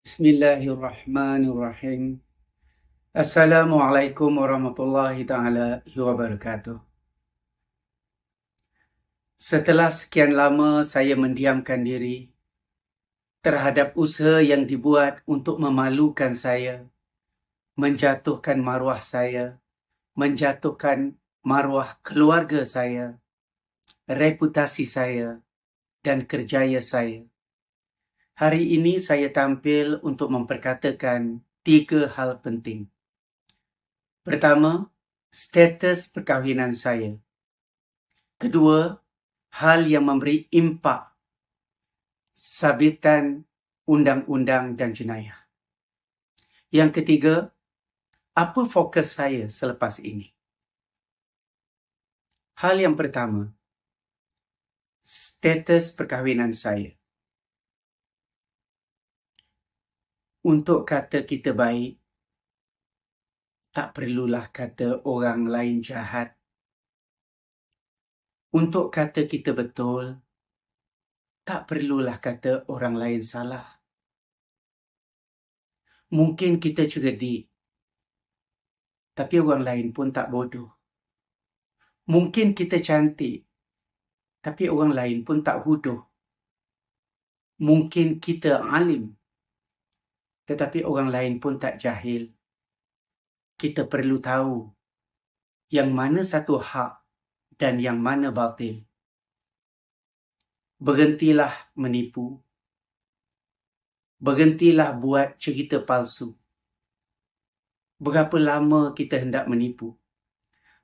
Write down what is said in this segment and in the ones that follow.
Bismillahirrahmanirrahim. Assalamualaikum warahmatullahi ta'ala wabarakatuh. Setelah sekian lama saya mendiamkan diri terhadap usaha yang dibuat untuk memalukan saya, menjatuhkan maruah saya, menjatuhkan maruah keluarga saya, reputasi saya dan kerjaya saya. Hari ini saya tampil untuk memperkatakan 3 hal penting. Pertama, status perkahwinan saya. Kedua, hal yang memberi impak sabitan undang-undang dan jenayah. Yang ketiga, apa fokus saya selepas ini? Hal yang pertama, status perkahwinan saya. Untuk kata kita baik, tak perlulah kata orang lain jahat. Untuk kata kita betul, tak perlulah kata orang lain salah. Mungkin kita cerdik, tapi orang lain pun tak bodoh. Mungkin kita cantik, tapi orang lain pun tak hudoh. Mungkin kita alim, tetapi orang lain pun tak jahil. Kita perlu tahu yang mana satu hak dan yang mana batil. Berhentilah menipu. Berhentilah buat cerita palsu. Berapa lama kita hendak menipu?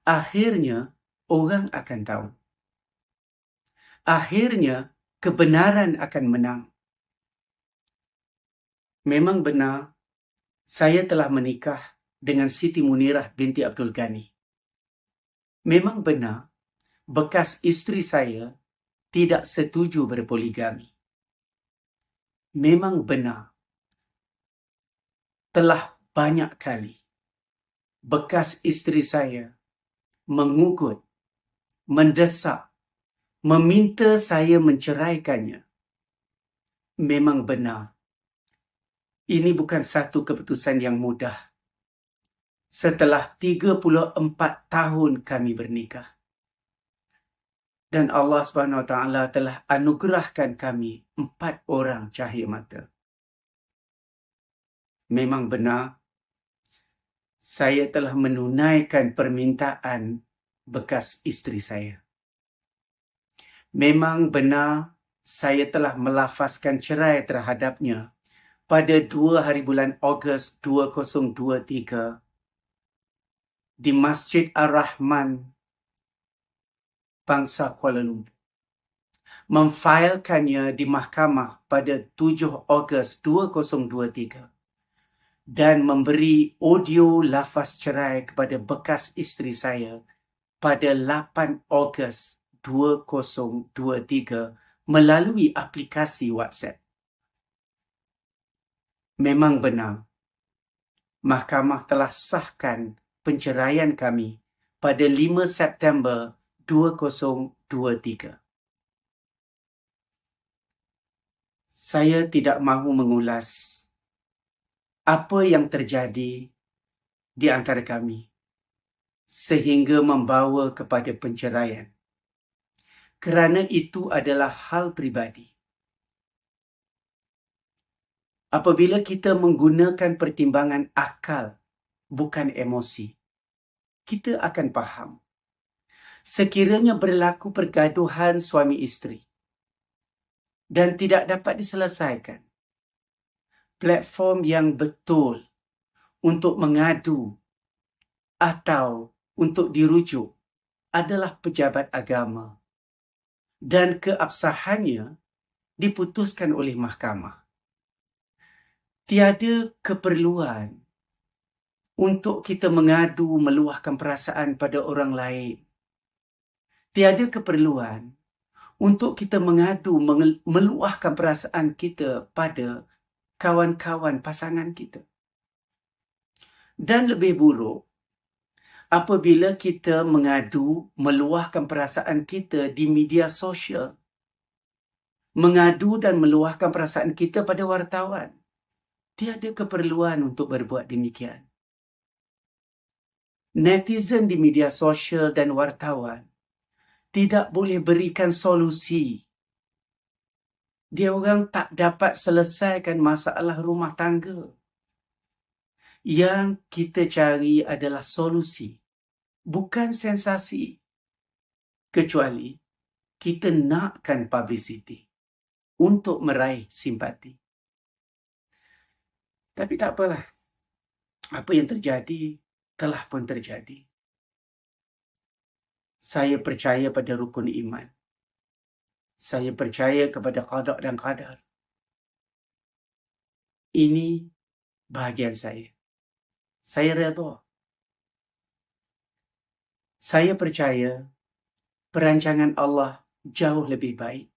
Akhirnya, orang akan tahu. Akhirnya, kebenaran akan menang. Memang benar, saya telah menikah dengan Siti Munirah binti Abdul Ghani. Memang benar, bekas isteri saya tidak setuju berpoligami. Memang benar, telah banyak kali bekas isteri saya mengugut, mendesak, meminta saya menceraikannya. Memang benar, ini bukan satu keputusan yang mudah. Setelah 34 tahun kami bernikah. Dan Allah SWT telah anugerahkan kami 4 orang cahaya mata. Memang benar, saya telah menunaikan permintaan bekas isteri saya. Memang benar, saya telah melafazkan cerai terhadapnya pada 2 hari bulan Ogos 2023 di Masjid Ar-Rahman, Bangsa Kuala Lumpur. Memfailkannya di mahkamah pada 7 Ogos 2023 dan memberi audio lafaz cerai kepada bekas isteri saya pada 8 Ogos 2023 melalui aplikasi WhatsApp. Memang benar, mahkamah telah sahkan penceraian kami pada 5 September 2023. Saya tidak mahu mengulas apa yang terjadi di antara kami sehingga membawa kepada penceraian. Kerana itu adalah hal pribadi. Apabila kita menggunakan pertimbangan akal, bukan emosi, kita akan faham. Sekiranya berlaku pergaduhan suami isteri dan tidak dapat diselesaikan, platform yang betul untuk mengadu atau untuk dirujuk adalah pejabat agama dan keabsahannya diputuskan oleh mahkamah. Tiada keperluan untuk kita mengadu meluahkan perasaan pada orang lain. Tiada keperluan untuk kita mengadu meluahkan perasaan kita pada kawan-kawan pasangan kita. Dan lebih buruk, apabila kita mengadu meluahkan perasaan kita di media sosial, mengadu dan meluahkan perasaan kita pada wartawan. Tiada keperluan untuk berbuat demikian. Netizen di media sosial dan wartawan tidak boleh berikan solusi. Dia orang tak dapat selesaikan masalah rumah tangga. Yang kita cari adalah solusi, bukan sensasi. Kecuali kita nakkan publicity untuk meraih simpati. Tapi tak apalah. Apa yang terjadi telah pun terjadi. Saya percaya pada rukun iman. Saya percaya kepada qada dan qadar. Ini bahagian saya. Saya redha. Saya percaya perancangan Allah jauh lebih baik.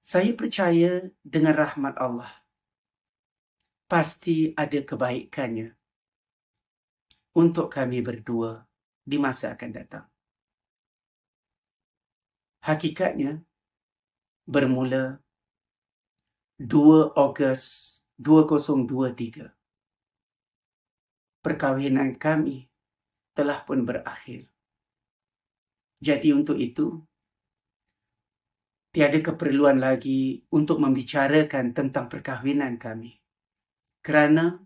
Saya percaya dengan rahmat Allah. Pasti ada kebaikannya untuk kami berdua di masa akan datang. Hakikatnya, bermula 2 Ogos 2023, perkahwinan kami telah pun berakhir. Jadi untuk itu, tiada keperluan lagi untuk membicarakan tentang perkahwinan kami. Kerana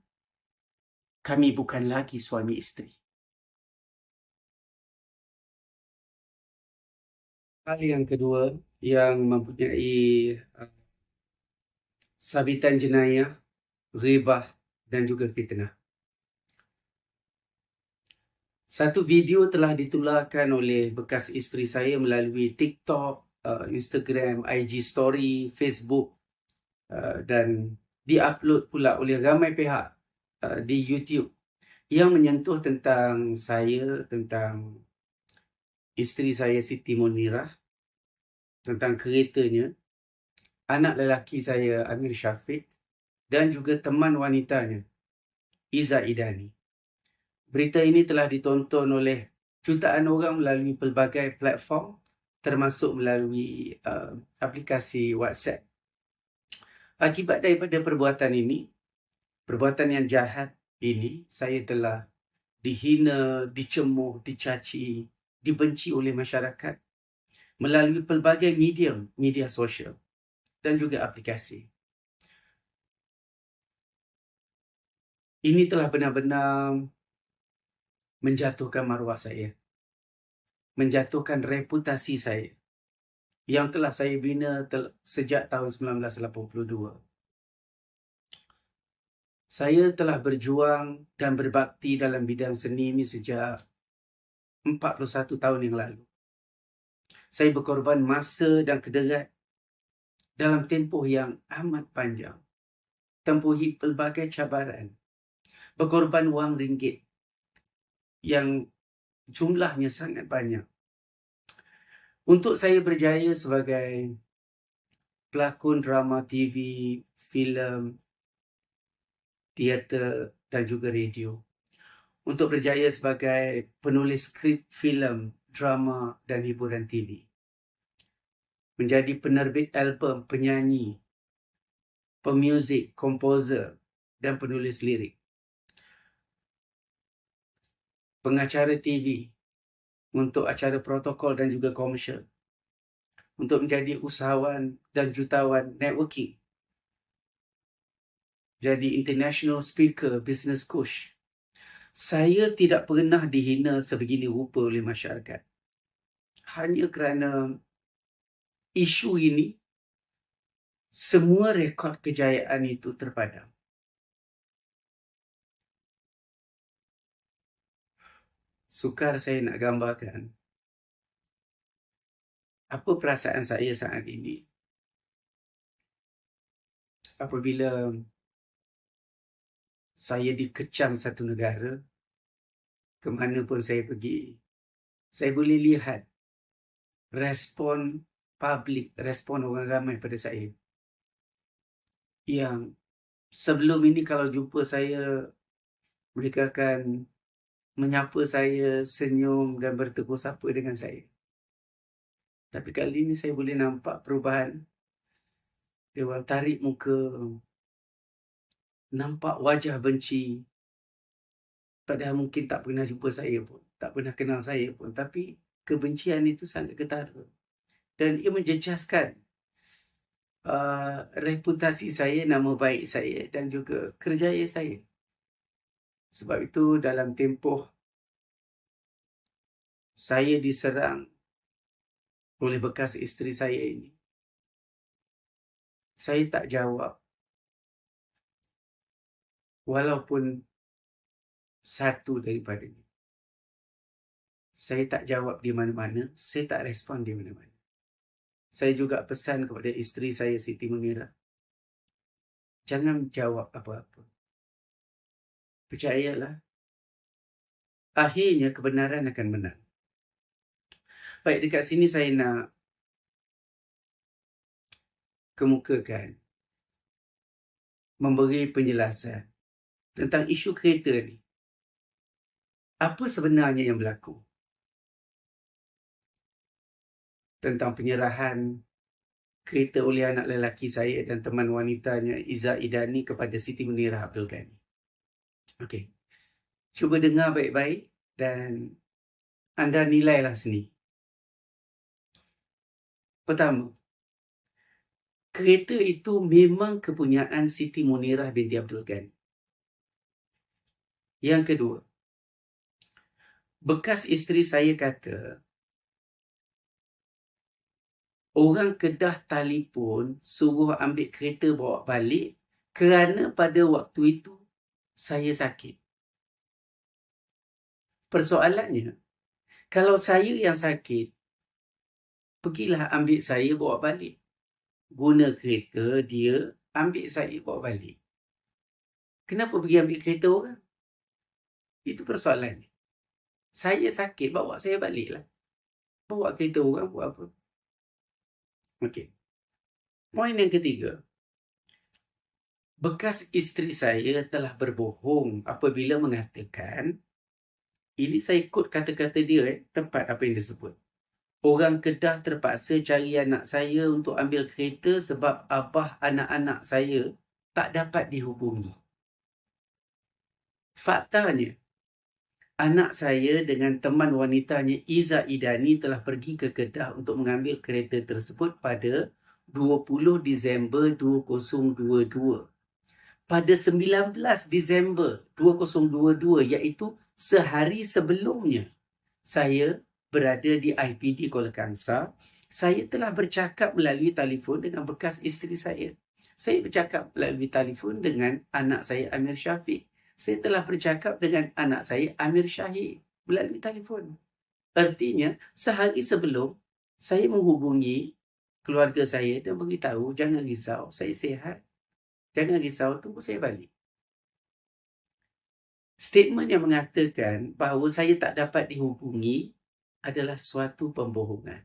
kami bukan lagi suami isteri. Hal yang kedua yang mempunyai sabitan jenayah, ghibah dan juga fitnah. Satu video telah ditularkan oleh bekas isteri saya melalui TikTok, Instagram, IG Story, Facebook dan diupload pula oleh ramai pihak di YouTube yang menyentuh tentang saya, tentang isteri saya Siti Munirah, tentang keretanya, anak lelaki saya Amir Syafiq dan juga teman wanitanya Iza Idani. Berita ini telah ditonton oleh jutaan orang melalui pelbagai platform termasuk melalui aplikasi WhatsApp. Akibat daripada perbuatan ini, perbuatan yang jahat ini, saya telah dihina, dicemuh, dicaci, dibenci oleh masyarakat melalui pelbagai media sosial dan juga aplikasi. Ini telah benar-benar menjatuhkan maruah saya, menjatuhkan reputasi saya yang telah saya bina sejak tahun 1982. Saya telah berjuang dan berbakti dalam bidang seni ini sejak 41 tahun yang lalu. Saya berkorban masa dan kederat dalam tempoh yang amat panjang, tempuhi pelbagai cabaran, berkorban wang ringgit yang jumlahnya sangat banyak untuk saya berjaya sebagai pelakon drama TV, filem, teater dan juga radio. Untuk berjaya sebagai penulis skrip filem, drama dan hiburan TV. Menjadi penerbit album, penyanyi, pemuzik, komposer dan penulis lirik. Pengacara TV untuk acara protokol dan juga komersial. Untuk menjadi usahawan dan jutawan networking. Jadi international speaker, business coach. Saya tidak pernah dihina sebegini rupa oleh masyarakat. Hanya kerana isu ini, semua rekod kejayaan itu terpadam. Sukar saya nak gambarkan apa perasaan saya saat ini apabila saya dikecam satu negara, ke mana pun saya pergi, saya boleh lihat respon publik, respon orang ramai pada saya. Yang sebelum ini kalau jumpa saya, mereka akan menyapa saya, senyum dan bertegur sapa dengan saya. Tapi kali ini saya boleh nampak perubahan. Dia orang tarik muka, nampak wajah benci. Padahal mungkin tak pernah jumpa saya pun, tak pernah kenal saya pun. Tapi kebencian itu sangat ketara. Dan ia menjejaskan reputasi saya, nama baik saya dan juga kerjaya saya. Sebab itu dalam tempoh saya diserang oleh bekas isteri saya ini, saya tak jawab. Walaupun satu daripadanya. Saya tak jawab di mana-mana, saya tak respon di mana-mana. Saya juga pesan kepada isteri saya, Siti Munirah, jangan jawab apa-apa. Percayalah, akhirnya kebenaran akan menang. Baik, dekat sini saya nak kemukakan, memberi penjelasan tentang isu kereta ni. Apa sebenarnya yang berlaku? Tentang penyerahan kereta oleh anak lelaki saya dan teman wanitanya Iza Idani kepada Siti Munirah Abdul Ghani. Okey. Cuba dengar baik-baik dan anda nilailah sendiri. Pertama, kereta itu memang kepunyaan Siti Munirah binti Abdul Ghani. Yang kedua, bekas isteri saya kata, orang Kedah telefon suruh ambil kereta bawa balik kerana pada waktu itu saya sakit. Persoalannya, kalau saya yang sakit, pergilah ambil saya bawa balik. Guna kereta dia, ambil saya bawa balik. Kenapa pergi ambil kereta orang? Itu persoalannya. Saya sakit, bawa saya baliklah. Bawa kereta orang buat apa? Okey. Poin yang ketiga. Bekas isteri saya telah berbohong apabila mengatakan, ini saya ikut kata-kata dia, tepat apa yang dia sebut. Orang Kedah terpaksa cari anak saya untuk ambil kereta sebab abah anak-anak saya tak dapat dihubungi. Faktanya, anak saya dengan teman wanitanya Iza Idani telah pergi ke Kedah untuk mengambil kereta tersebut pada 20 Disember 2022. Pada 19 Disember 2022, iaitu sehari sebelumnya saya berada di IPD Kuala Kangsar, saya telah bercakap melalui telefon dengan bekas isteri saya. Saya bercakap melalui telefon dengan anak saya Amir Syafiq. Saya telah bercakap dengan anak saya Amir Syahid melalui telefon. Artinya, sehari sebelum saya menghubungi keluarga saya dan beritahu, jangan risau, saya sihat. Jangan risau, tunggu saya balik. Statement yang mengatakan bahawa saya tak dapat dihubungi adalah suatu pembohongan.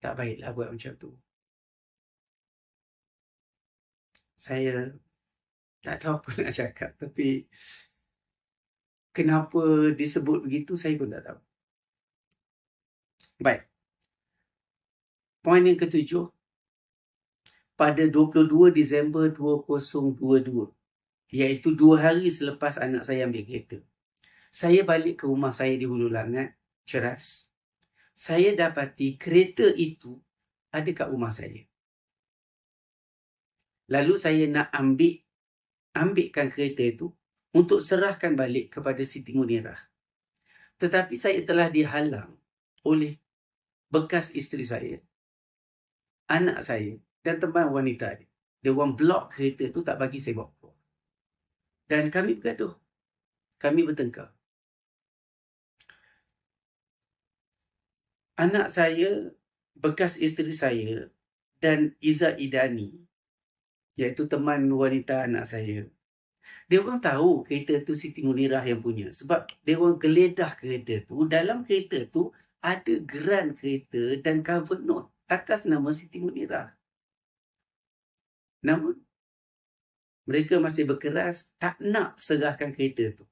Tak baiklah buat macam tu. Saya tak tahu apa nak cakap, tapi kenapa disebut begitu saya pun tak tahu. Baik. Poin yang ketujuh. Pada 22 Disember 2022, iaitu 2 hari selepas anak saya ambil kereta, saya balik ke rumah saya di Hulu Langat, Ceras. Saya dapati kereta itu ada kat rumah saya. Lalu saya nak ambilkan kereta itu untuk serahkan balik kepada Siti Munirah. Tetapi saya telah dihalang oleh bekas isteri saya, anak saya dan teman wanita dia. Dia orang blok kereta tu, tak bagi saya bawa keluar. Dan kami bergaduh. Kami bertengkar. Anak saya, bekas isteri saya dan Iza Idani, iaitu teman wanita anak saya, dia orang tahu kereta tu Siti Munirah yang punya. Sebab dia orang geledah kereta tu. Dalam kereta tu ada geran kereta dan cover note atas nama Siti Munirah. Namun, mereka masih berkeras tak nak serahkan kereta tu.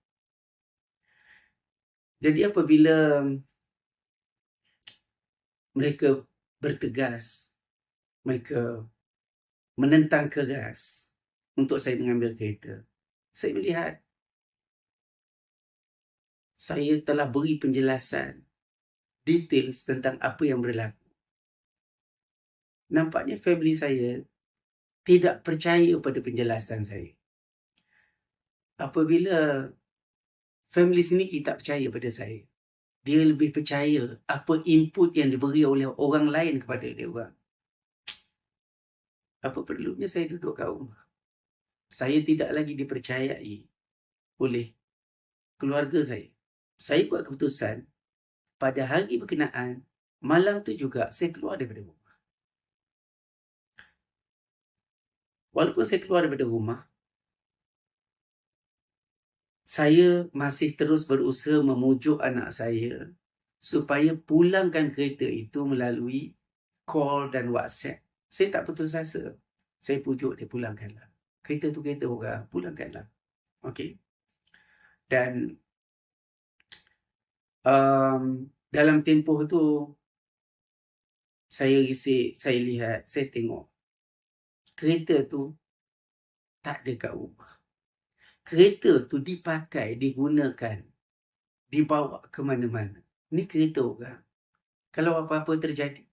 Jadi apabila mereka bertegas, mereka menentang keras, untuk saya mengambil kereta, saya melihat saya telah beri penjelasan details tentang apa yang berlaku. Nampaknya family saya tidak percaya pada penjelasan saya. Apabila family sendiri tak percaya pada saya, dia lebih percaya apa input yang diberi oleh orang lain kepada dia orang. Apa perlunya saya duduk kat rumah? Saya tidak lagi dipercayai oleh keluarga saya. Saya buat keputusan pada hari berkenaan, malam tu juga saya keluar daripada rumah. Walaupun saya keluar daripada rumah, saya masih terus berusaha memujuk anak saya supaya pulangkan kereta itu melalui call dan WhatsApp. Saya tak putus asa. Saya pujuk dia, pulangkanlah. Kereta tu kereta orang, pulangkanlah. Okey. Dan dalam tempoh tu, saya risik, saya lihat, saya tengok. Kereta tu tak ada kat rumah. Kereta tu dipakai, digunakan, dibawa ke mana-mana. Ni kereta orang. Kalau apa-apa terjadi,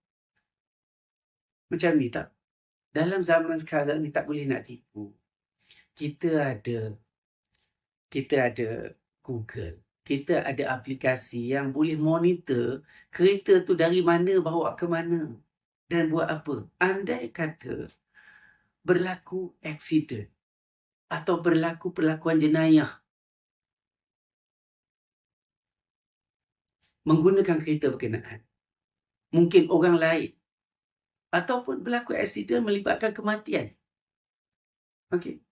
macam ni tak? Dalam zaman sekarang ni tak boleh nak tipu. Kita ada Google. Kita ada aplikasi yang boleh monitor kereta tu dari mana bawa ke mana dan buat apa. Andai kata berlaku aksiden atau berlaku perlakuan jenayah menggunakan kereta berkenaan, mungkin orang lain, ataupun berlaku aksiden melibatkan kematian. Okey.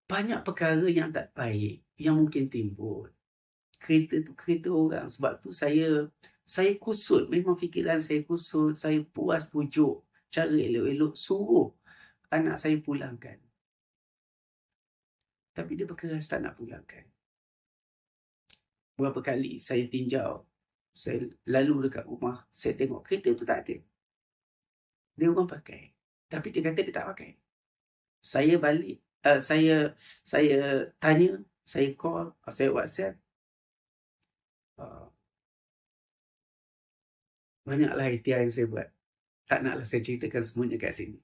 Banyak perkara yang tak baik yang mungkin timbul. Kereta tu kereta orang. Sebab tu saya kusut. Memang fikiran saya kusut. Saya puas pujuk. Cara elok-elok suruh anak saya pulangkan. Tapi dia berkeras tak nak pulangkan. Berapa kali saya tinjau. Saya lalu dekat rumah. Saya tengok kereta tu tak ada. Dia orang pakai. Tapi dia kata dia tak pakai. Saya balik. Saya tanya. Saya call. Saya WhatsApp. Banyaklah ikhtiar yang saya buat. Tak naklah saya ceritakan semuanya kat sini.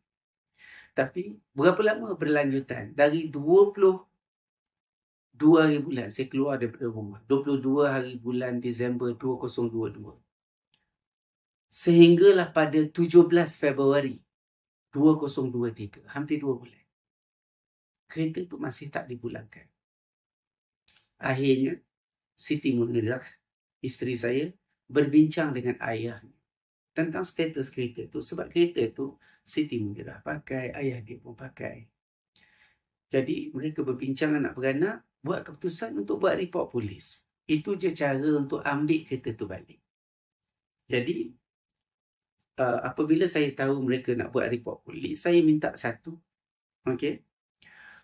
Tapi berapa lama berlanjutan? Dari 22 hari bulan saya keluar daripada rumah. 22 hari bulan Disember 2022. Sehinggalah pada 17 Februari 2023. Hampir 2 bulan. Kereta tu masih tak dipulangkan. Akhirnya, Siti Munirah, isteri saya, berbincang dengan ayahnya tentang status kereta tu. Sebab kereta tu Siti Munirah pakai, ayah dia pun pakai. Jadi mereka berbincang anak beranak, buat keputusan untuk buat report polis. Itu je cara untuk ambil kereta tu balik. Jadi apabila saya tahu mereka nak buat report polis, saya minta satu, okey,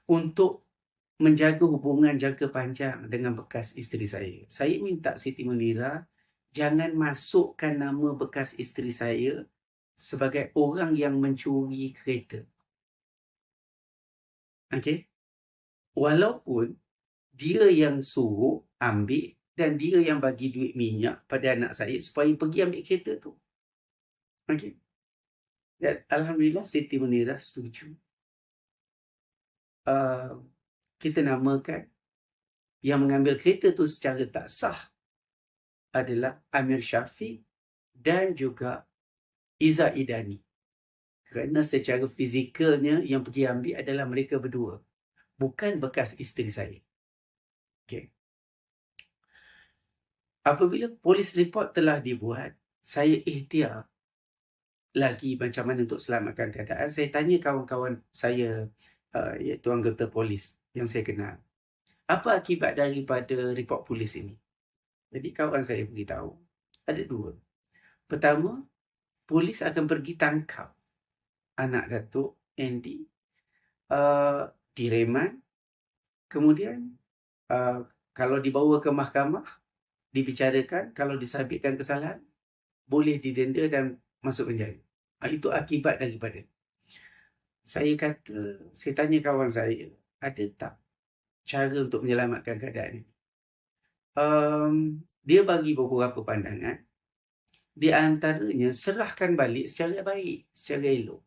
untuk menjaga hubungan jangka panjang dengan bekas isteri saya. Saya minta Siti Munirah jangan masukkan nama bekas isteri saya sebagai orang yang mencuri kereta. Okey? Walaupun dia yang suruh ambil dan dia yang bagi duit minyak pada anak saya supaya pergi ambil kereta tu. Okey? Dan alhamdulillah Siti Munirah setuju. Kita namakan yang mengambil kereta tu secara tak sah adalah Amir Syafiq dan juga Iza Idani. Kerana secara fizikalnya yang pergi ambil adalah mereka berdua. Bukan bekas isteri saya. Okay. Apabila polis report telah dibuat, saya ikhtiar lagi macam mana untuk selamatkan keadaan. Saya tanya kawan-kawan saya, iaitu anggota polis yang saya kenal. Apa akibat daripada report polis ini? Jadi kawan saya beritahu, ada dua. Pertama, polis akan pergi tangkap anak Datuk Andy, direman. Kemudian kalau dibawa ke mahkamah, dibicarakan, kalau disabitkan kesalahan, boleh didenda dan masuk penjara. Itu akibat daripada. Saya tanya kawan saya, ada tak cara untuk menyelamatkan keadaan ini? Dia bagi beberapa pandangan. Di antaranya, serahkan balik secara baik, secara elok.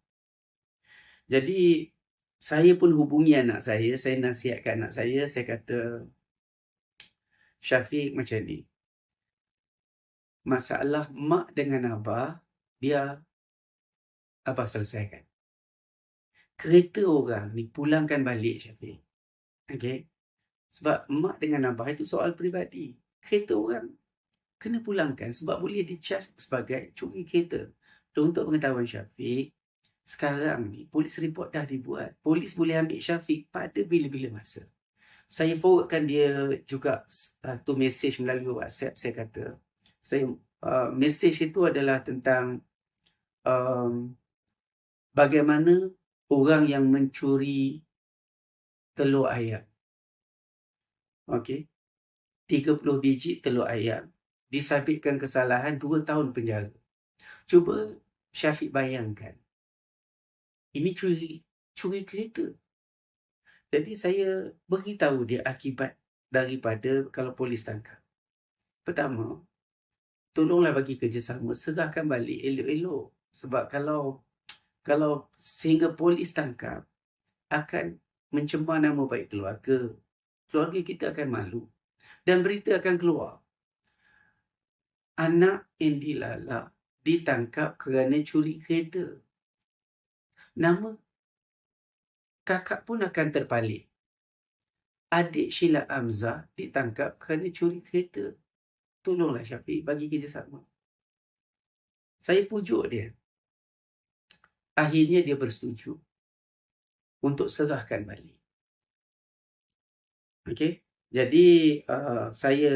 Jadi, saya pun hubungi anak saya nasihatkan anak saya kata, Syafiq, macam ni. Masalah mak dengan abah, abah selesaikan. Kereta orang ni pulangkan balik, Syafiq. Okay? Sebab mak dengan abah itu soal peribadi. Kereta orang kena pulangkan sebab boleh dicas sebagai curi kereta. Dan untuk pengetahuan Syafiq, sekarang ni polis report dah dibuat. Polis boleh ambil Syafiq pada bila-bila masa. Saya forwardkan dia juga satu mesej melalui WhatsApp. Saya kata, mesej itu adalah tentang bagaimana orang yang mencuri telur ayam. Okey. 30 biji telur ayam disabitkan kesalahan 2 tahun penjara. Cuba Syafiq bayangkan. Ini curi kereta. Jadi saya beritahu dia akibat daripada kalau polis tangkap. Pertama, tolonglah bagi kerjasama, serahkan balik elok-elok. Sebab kalau sehingga polis tangkap, akan mencemar nama baik keluarga. Keluarga kita akan malu. Dan berita akan keluar. Anak Andy Lala ditangkap kerana curi kereta. Nama kakak pun akan terpalit. Adik Sheila Hamzah ditangkap kerana curi kereta. Tolonglah Syafiq, bagi kerjasama. Saya pujuk dia. Akhirnya dia bersetuju untuk serahkan balik. Okey. Jadi saya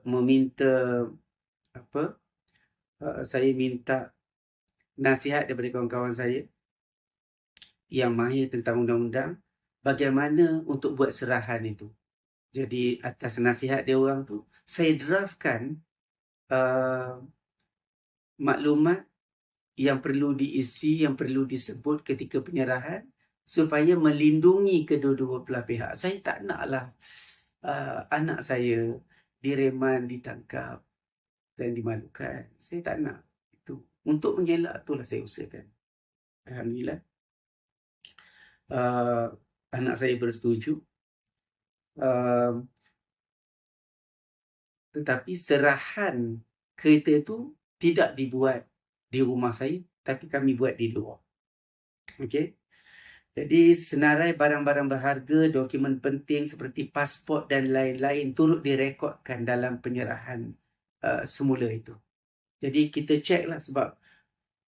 meminta saya minta nasihat daripada kawan-kawan saya yang mahir tentang undang-undang, bagaimana untuk buat serahan itu. Jadi atas nasihat dia orang tu, saya draftkan maklumat yang perlu diisi, yang perlu disebut ketika penyerahan supaya melindungi kedua-dua belah pihak. Saya tak naklah anak saya direman, ditangkap dan dimalukan. Saya tak nak itu. Untuk mengelak itulah saya usahakan. Alhamdulillah. Anak saya bersetuju. Tetapi serahan kereta itu tidak dibuat di rumah saya, tapi kami buat di luar. Okey. Jadi senarai barang-barang berharga, dokumen penting seperti pasport dan lain-lain turut direkodkan dalam penyerahan semula itu. Jadi kita ceklah sebab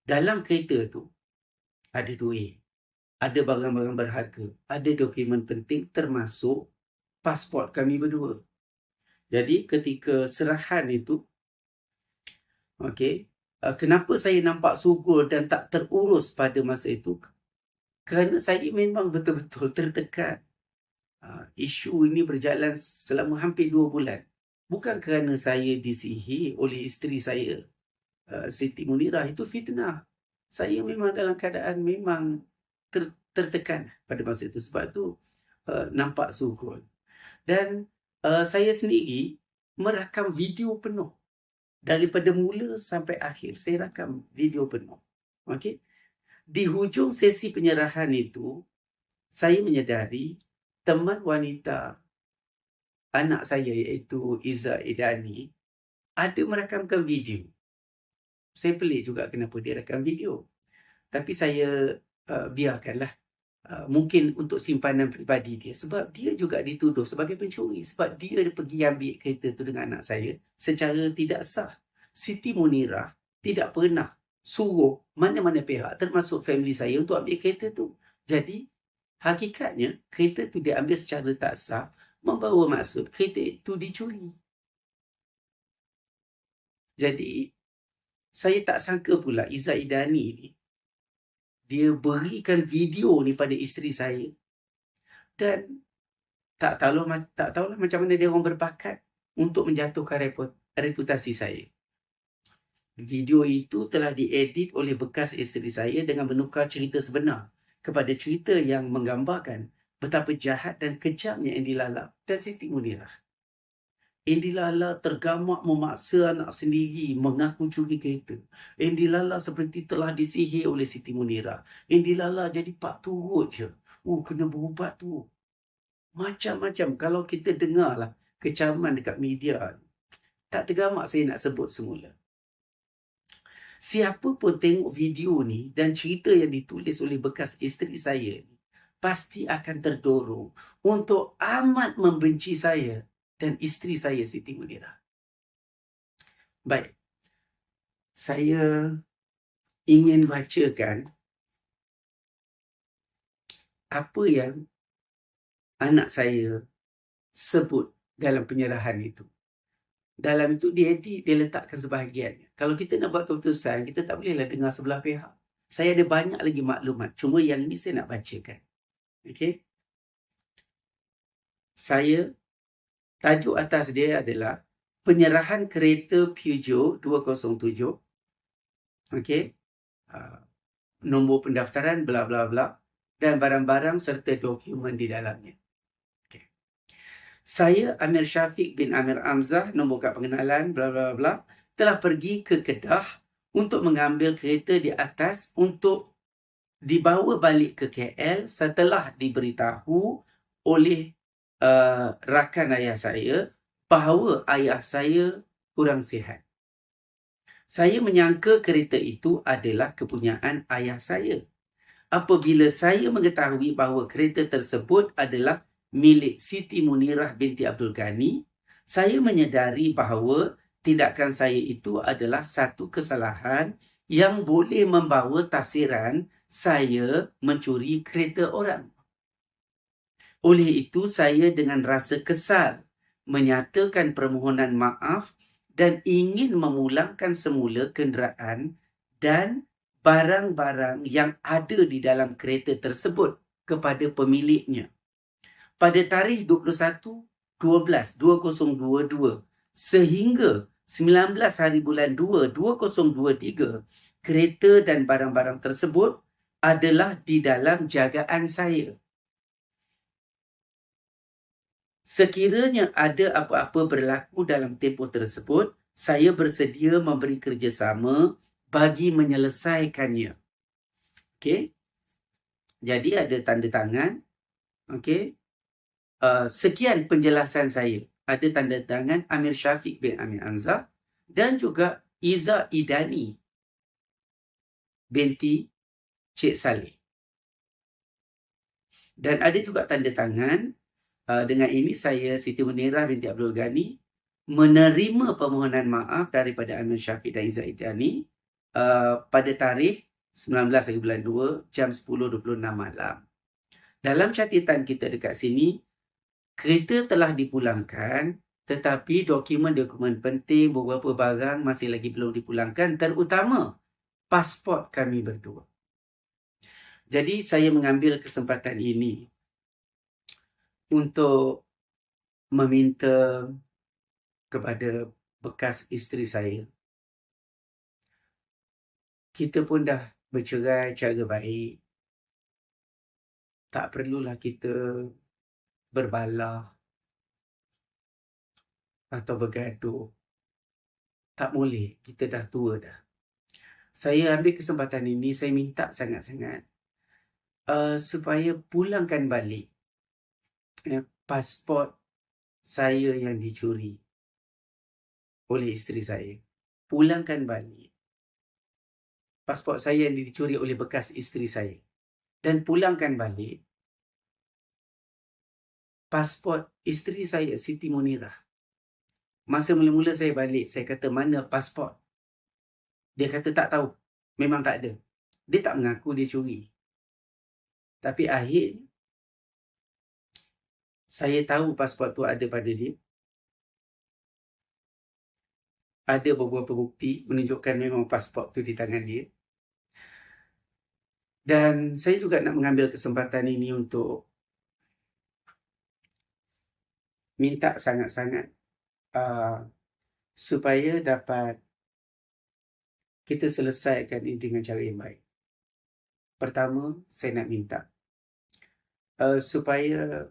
dalam kereta tu ada duit, ada barang-barang berharga, ada dokumen penting termasuk pasport kami berdua. Jadi ketika serahan itu, okey, kenapa saya nampak sugul dan tak terurus pada masa itu? Kerana saya memang betul-betul tertekan. Isu ini berjalan selama hampir 2 bulan. Bukan kerana saya disihir oleh isteri saya, Siti Munirah. Itu fitnah. Saya memang dalam keadaan memang tertekan pada masa itu. Sebab itu nampak sugul. Dan saya sendiri merakam video penuh. Daripada mula sampai akhir, saya rakam video penuh. Okey. Di hujung sesi penyerahan itu, saya menyedari teman wanita anak saya iaitu Iza Idani ada merakamkan video. Saya pelik juga kenapa dia rakam video. Tapi saya biarkanlah. Mungkin untuk simpanan peribadi dia. Sebab dia juga dituduh sebagai pencuri. Sebab dia pergi ambil kereta tu dengan anak saya secara tidak sah. Siti Munirah tidak pernah suruh mana-mana pihak termasuk family saya untuk ambil kereta tu. Jadi hakikatnya kereta tu diambil secara tak sah, membawa maksud kereta itu dicuri. Jadi saya tak sangka pula Iza Idani ni dia berikan video ni pada isteri saya. Dan tak tahulah macam mana dia orang berbakat untuk menjatuhkan reputasi saya. Video itu telah diedit oleh bekas isteri saya dengan menukar cerita sebenar. kepada cerita yang menggambarkan betapa jahat dan kejamnya Andy Lala dan Siti Munirah. Andy Lala tergamak memaksa anak sendiri mengaku curi kereta. Andy Lala seperti telah disihir oleh Siti Munirah. Andy Lala jadi pak turut je. Kena berubat tu. Macam-macam. Kalau kita dengarlah kecaman dekat media, tak tergamak saya nak sebut semula. Siapa pun tengok video ni dan cerita yang ditulis oleh bekas isteri saya ni, pasti akan terdorong untuk amat membenci saya dan isteri saya Siti Munirah. Baik, saya ingin bacakan apa yang anak saya sebut dalam penyerahan itu. Dalam itu dia letakkan sebahagiannya. Kalau kita nak buat keputusan, kita tak bolehlah dengar sebelah pihak. Saya ada banyak lagi maklumat. Cuma yang ini saya nak bacakan. Okey? Tajuk atas dia adalah penyerahan kereta Peugeot 207. Okey? Nombor pendaftaran, bla bla bla. Dan barang-barang serta dokumen di dalamnya. Saya, Amir Syafiq bin Amir Hamzah, nombor kad pengenalan, bla bla bla, telah pergi ke Kedah untuk mengambil kereta di atas untuk dibawa balik ke KL setelah diberitahu oleh rakan ayah saya bahawa ayah saya kurang sihat. Saya menyangka kereta itu adalah kepunyaan ayah saya. Apabila saya mengetahui bahawa kereta tersebut adalah milik Siti Munirah binti Abdul Ghani, saya menyedari bahawa tindakan saya itu adalah satu kesalahan yang boleh membawa tafsiran saya mencuri kereta orang. Oleh itu, saya dengan rasa kesal menyatakan permohonan maaf dan ingin memulangkan semula kenderaan dan barang-barang yang ada di dalam kereta tersebut kepada pemiliknya. Pada tarikh 21/12/2022 sehingga 19 hari bulan 2 2023, kereta dan barang-barang tersebut adalah di dalam jagaan saya. Sekiranya ada apa-apa berlaku dalam tempoh tersebut, saya bersedia memberi kerjasama bagi menyelesaikannya. Okey. Jadi ada tanda tangan. Okey. Sekian penjelasan saya. Ada tanda tangan Amir Syafiq bin Amir Hamzah dan juga Iza Idani binti Cik Saleh. Dan ada juga tanda tangan dengan ini saya, Siti Munirah binti Abdul Ghani, menerima permohonan maaf daripada Amir Syafiq dan Iza Idani pada tarikh 19 hari bulan 2 jam 10.26 malam. Dalam catatan kita dekat sini, kereta telah dipulangkan, tetapi dokumen-dokumen penting, beberapa barang masih lagi belum dipulangkan, terutama pasport kami berdua. Jadi saya mengambil kesempatan ini untuk meminta kepada bekas isteri saya. Kita pun dah bercerai cara baik. Tak perlulah kita berbalah atau bergaduh. Tak boleh, kita dah tua dah. Saya ambil kesempatan ini, saya minta sangat-sangat supaya pulangkan balik pasport saya yang dicuri oleh isteri saya. Pulangkan balik pasport saya yang dicuri oleh bekas isteri saya. Dan pulangkan balik pasport isteri saya, Siti Munirah. Masa mula-mula saya balik, saya kata, mana pasport? Dia kata tak tahu. Memang tak ada. Dia tak mengaku dia curi. Tapi akhirnya, saya tahu pasport tu ada pada dia. Ada beberapa bukti menunjukkan memang pasport tu di tangan dia. Dan saya juga nak mengambil kesempatan ini untuk minta sangat-sangat supaya dapat kita selesaikan ini dengan cara yang baik. Pertama, saya nak minta supaya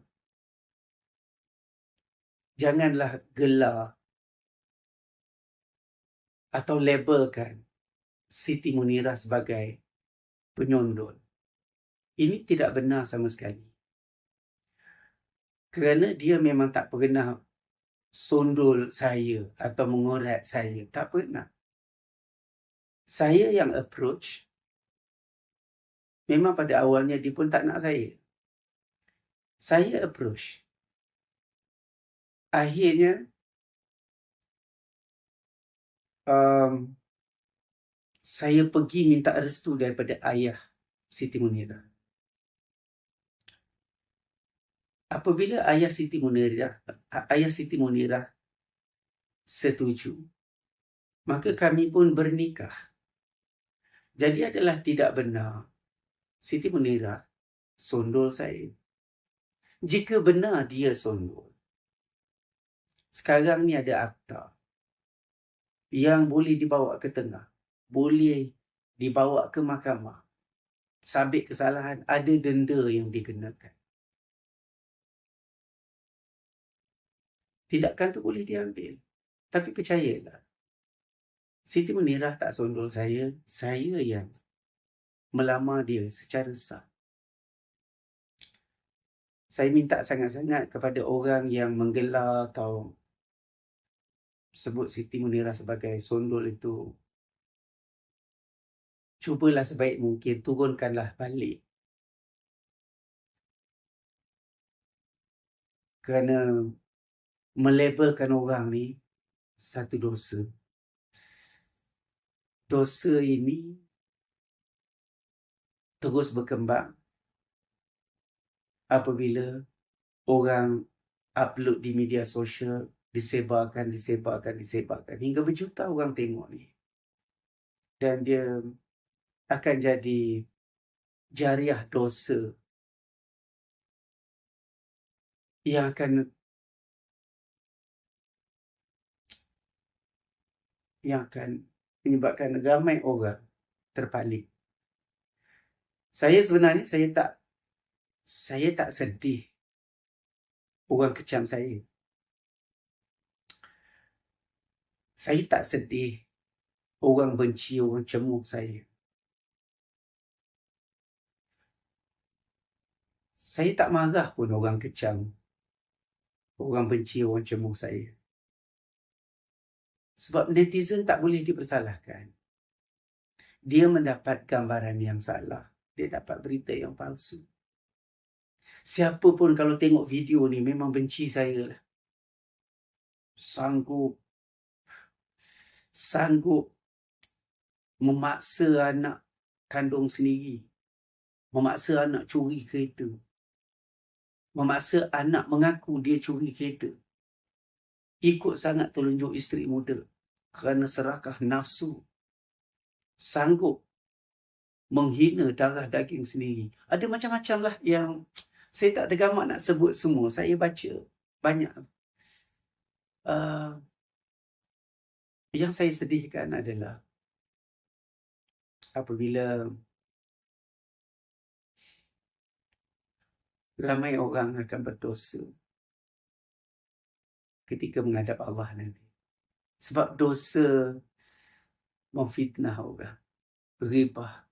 janganlah gelar atau labelkan Siti Munirah sebagai penyondol. Ini tidak benar sama sekali. Kerana dia memang tak pernah sondol saya atau mengorat saya. Tak pernah. Saya yang approach. Memang pada awalnya dia pun tak nak saya. Saya approach. Akhirnya, saya pergi minta restu daripada ayah Siti Munirah. Apabila ayah Siti Munirah setuju, maka kami pun bernikah. Jadi adalah tidak benar Siti Munirah sondol saya. Jika benar dia sondol, sekarang ni ada akta yang boleh dibawa ke tengah, boleh dibawa ke mahkamah. Sabit kesalahan, ada denda yang dikenakan. Tindakan tu boleh diambil. Tapi percayalah, Siti Munirah tak sondol saya yang melamar dia secara sah. Saya minta sangat-sangat kepada orang yang menggelar atau sebut Siti Munirah sebagai sondol itu, cubalah sebaik mungkin, turunkanlah balik. Kerana melabelkan orang ni satu dosa. Dosa ini terus berkembang apabila orang upload di media sosial, disebarkan hingga berjuta orang tengok ni. Dan dia akan jadi jariah dosa yang akan menyebabkan ramai orang terpaling. Saya sebenarnya saya tak sedih orang kecam saya. Saya tak sedih orang benci, orang cemuh saya. Saya tak marah pun orang kecam, orang benci, orang cemuh saya. Sebab netizen tak boleh dipersalahkan. Dia mendapat gambaran yang salah. Dia dapat berita yang palsu. Siapa pun kalau tengok video ni memang benci saya lah. Sanggup memaksa anak kandung sendiri. Memaksa anak curi kereta. Memaksa anak mengaku dia curi kereta. Ikut sangat telunjuk isteri muda kerana serakah nafsu. Sanggup menghina darah daging sendiri. Ada macam-macam lah yang saya tak tergamak nak sebut semua. Saya baca banyak. Yang saya sedihkan adalah apabila ramai orang akan berdosa ketika menghadap Allah nanti. Sebab dosa memfitnah orang, ghibah,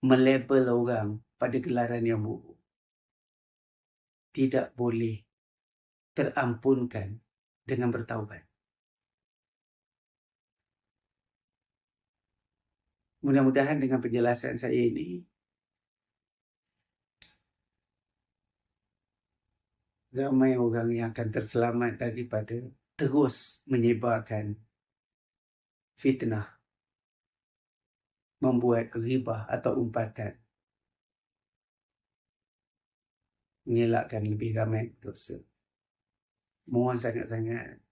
melabel orang pada gelaran yang buruk, tidak boleh terampunkan dengan bertaubat. Mudah-mudahan dengan penjelasan saya ini, ramai orang yang akan terselamat daripada terus menyebarkan fitnah, membuat ghibah atau umpatan, mengelakkan lebih ramai dosa. Mohon sangat-sangat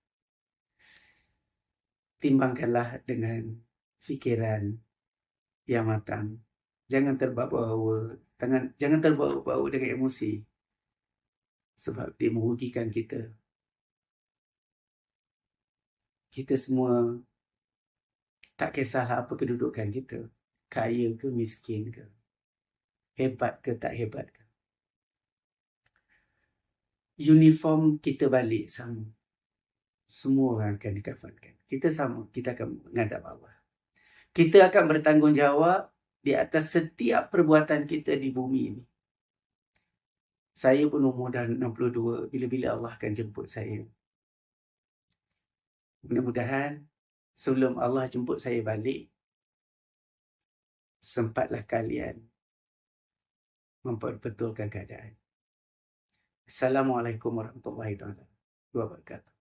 timbangkanlah dengan fikiran yang matang. Jangan terbawa-bawa, jangan terbawa-bawa dengan emosi. Sebab dia merugikan kita. Kita semua, tak kisahlah apa kedudukan kita, kaya ke miskin ke, Hebat ke tak hebat ke? Uniform kita balik sama. Semua orang akan dikafankan. Kita sama, kita akan menghadap Allah. Kita akan bertanggungjawab di atas setiap perbuatan kita di bumi ini. Saya pun umur dah 62, bila-bila Allah akan jemput saya. Mudah-mudahan sebelum Allah jemput saya balik, sempatlah kalian memperbetulkan keadaan. Assalamualaikum warahmatullahi wabarakatuh.